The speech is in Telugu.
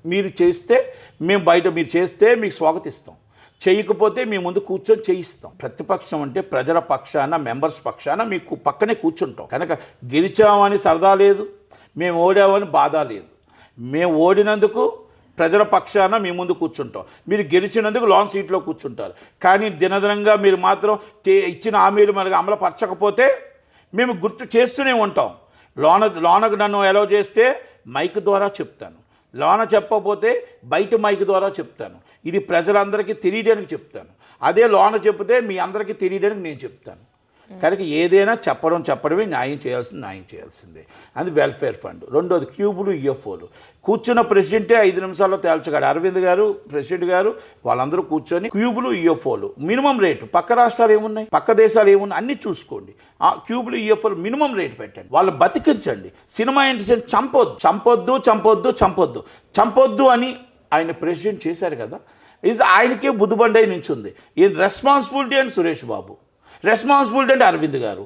మీరు చేస్తే మేము బయట మీరు చేస్తే మీకు స్వాగతిస్తాం, చేయకపోతే మీ ముందు కూర్చొని చేయిస్తాం. ప్రతిపక్షం అంటే ప్రజల పక్షాన, మెంబర్స్ పక్షాన మీకు పక్కనే కూర్చుంటాం. కనుక గెలిచామని సరదా లేదు, మేము ఓడామని బాధ లేదు. మేము ఓడినందుకు ప్రజల పక్షాన మీ ముందు కూర్చుంటాం, మీరు గెలిచినందుకు లాన్ సీట్లో కూర్చుంటారు. కానీ దినదినంగా మీరు మాత్రం ఇచ్చిన హామీలు మనకు అమలుపరచకపోతే మేము గుర్తు చేస్తూనే ఉంటాం. లోనకు నన్ను అలౌ చేస్తే మైక్ ద్వారా చెప్తాను, లోన చెప్పకపోతే బయట మైక్ ద్వారా చెప్తాను. ఇది ప్రజలందరికీ తెలియడానికి చెప్తాను. అదే లోన చెప్తే మీ అందరికీ తెలియడానికి నేను చెప్తాను. కనుక ఏదైనా చెప్పడమే, న్యాయం చేయాల్సిందే. అది వెల్ఫేర్ ఫండ్. రెండోది క్యూబులు, యూఎఫ్ఓలు. కూర్చున్న ప్రెసిడెంటే 5 నిమిషాల్లో తేల్చగాడు. అరవింద్ గారు, ప్రెసిడెంట్ గారు, వాళ్ళందరూ కూర్చొని క్యూబులు, యూఎఫ్ఓలు మినిమం రేటు, పక్క రాష్ట్రాలు ఏమున్నాయి, పక్క దేశాలు ఏమున్నాయి అన్నీ చూసుకోండి. ఆ క్యూబులు, యూఎఫ్ఓలు మినిమం రేటు పెట్టండి, వాళ్ళు బతికించండి. సినిమా ఇండస్ట్రీ చంపొద్దు అని ఆయన ప్రెసిడెంట్ చేశారు కదా, ఆయనకే బుద్ధుబండై నుంచి ఉంది. ఈ responsibility and Suresh Babu, responsibility అంటే అరవింద్ గారు.